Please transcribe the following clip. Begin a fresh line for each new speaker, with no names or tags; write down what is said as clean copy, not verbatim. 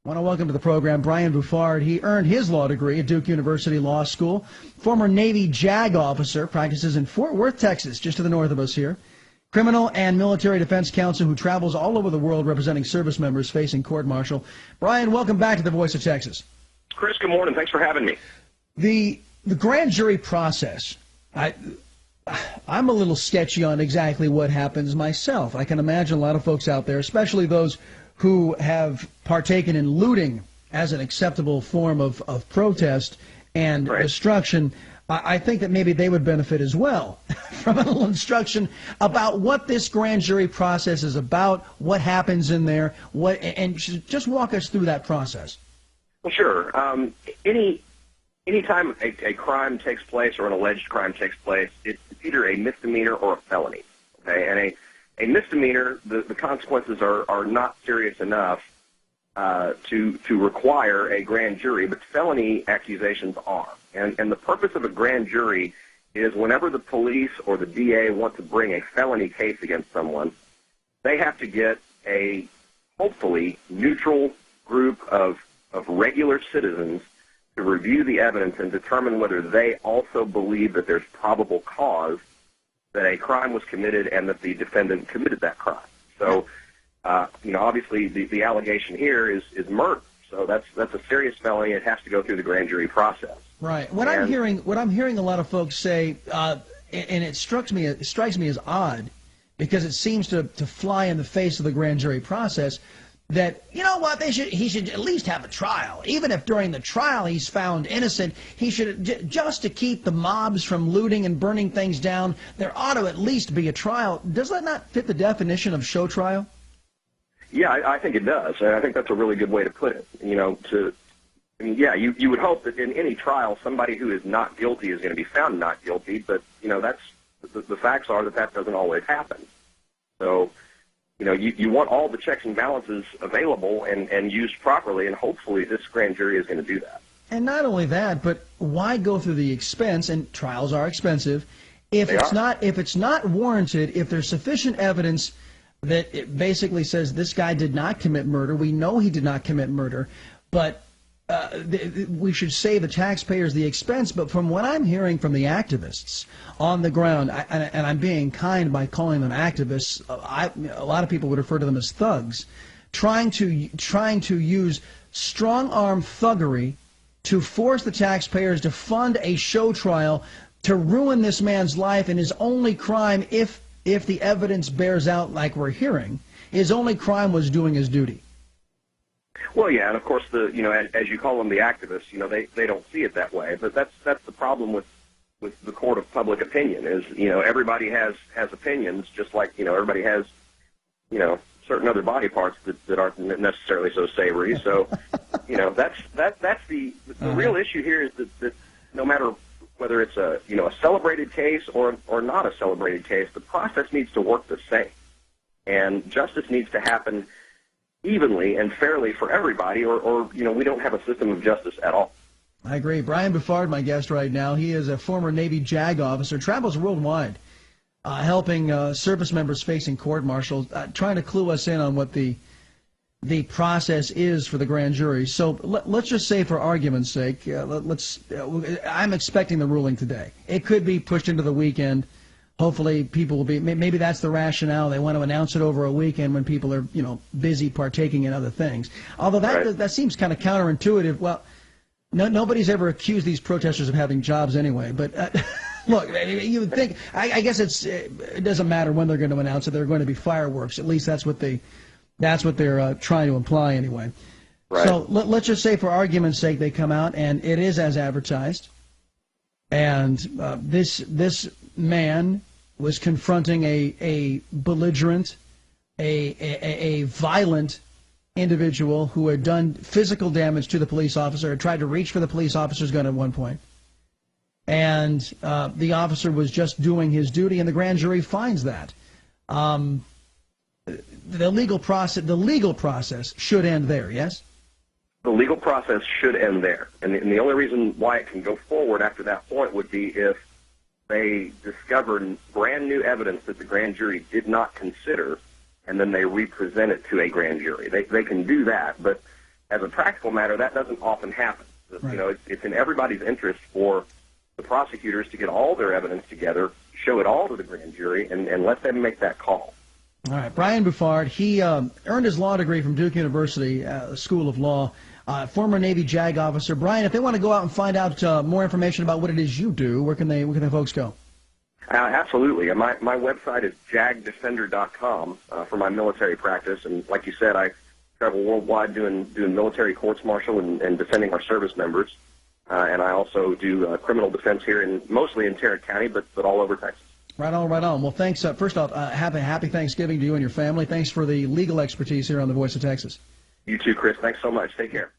I want to welcome to the program Brian Bouffard. He earned his law degree at Duke University Law School. Former Navy JAG officer, practices in Fort Worth, Texas, just to the north of us here. Criminal and military defense counsel who travels all over the world representing service members facing court-martial. Brian, welcome back to the Voice of Texas.
Chris, good morning. Thanks for having me.
The grand jury process, I'm a little sketchy on exactly what happens myself. I can imagine a lot of folks out there, especially those who have partaken in looting as an acceptable form of protest and destruction. I think that maybe they would benefit as well from a little instruction about what this grand jury process is about, what happens in there, and just walk us through that process.
Well, sure. Anytime a crime takes place or an alleged crime takes place, it's either a misdemeanor or a felony. Okay, and a misdemeanor, the consequences are not serious enough to require a grand jury, but felony accusations are. And the purpose of a grand jury is whenever the police or the DA want to bring a felony case against someone, they have to get a hopefully neutral group of regular citizens to review the evidence and determine whether they also believe that there's probable cause that a crime was committed and that the defendant committed that crime. So, obviously the allegation here is murder. So that's a serious felony. It has to go through the grand jury process.
Right. What I'm hearing a lot of folks say, and it strikes me as odd because it seems to fly in the face of the grand jury process, that, you know what, he should at least have a trial. Even if during the trial he's found innocent, he should, just to keep the mobs from looting and burning things down, there ought to at least be a trial. Does that not fit the definition of show trial?
Yeah, I think it does. I think that's a really good way to put it. You would hope that in any trial somebody who is not guilty is going to be found not guilty, but, that's the facts are that doesn't always happen. So, you want all the checks and balances available and used properly, and hopefully this grand jury is going to do that.
And not only that, but why go through the expense, and trials are expensive, if it's not warranted, if there's sufficient evidence that it basically says this guy did not commit murder, we know he did not commit murder, but we should save the taxpayers the expense. But from what I'm hearing from the activists on the ground, and I'm being kind by calling them activists, a lot of people would refer to them as thugs, trying to use strong-arm thuggery to force the taxpayers to fund a show trial to ruin this man's life, and his only crime, if the evidence bears out like we're hearing, his only crime was doing his duty.
Well, yeah, and of course, as you call them, the activists, they don't see it that way. But that's the problem with the court of public opinion is, everybody has opinions, just like, everybody has, certain other body parts that aren't necessarily so savory. So, that's the real issue here is that no matter whether it's a celebrated case or not a celebrated case, the process needs to work the same, and justice needs to happen evenly and fairly for everybody, or we don't have a system of justice at all.
I agree. Brian Bouffard, my guest right now. He is a former Navy JAG officer, travels worldwide, helping service members facing court-martial, trying to clue us in on what the process is for the grand jury. So let's just say, for argument's sake, I'm expecting the ruling today. It could be pushed into the weekend. Hopefully people will be, maybe that's the rationale. They want to announce it over a weekend when people are, busy partaking in other things. Although that seems kind of counterintuitive. Well, nobody's ever accused these protesters of having jobs anyway. But look, you would think, I guess it doesn't matter when they're going to announce it. They're going to be fireworks. At least that's what they're trying to imply anyway.
Right.
So let's just say, for argument's sake, they come out and it is as advertised. And this man was confronting a belligerent, a violent individual who had done physical damage to the police officer, had tried to reach for the police officer's gun at one point. And the officer was just doing his duty, and the grand jury finds that. The legal process should end there, yes?
The legal process should end there. And the only reason why it can go forward after that point would be if they discovered brand new evidence that the grand jury did not consider, and then they represent it to a grand jury. They can do that, but as a practical matter, that doesn't often happen.
Right.
You know, it's in everybody's interest for the prosecutors to get all their evidence together, show it all to the grand jury, and let them make that call.
All right, Brian Bouffard, he earned his law degree from Duke University School of Law, former Navy JAG officer. Brian, if they want to go out and find out more information about what it is you do, where can the folks go?
Absolutely. My website is jagdefender.com for my military practice, and like you said, I travel worldwide doing military courts-martial and defending our service members, and I also do criminal defense here, mostly in Tarrant County, but all over Texas.
Right on, right on. Well, thanks. First off, happy Thanksgiving to you and your family. Thanks for the legal expertise here on The Voice of Texas.
You too, Chris. Thanks so much. Take care.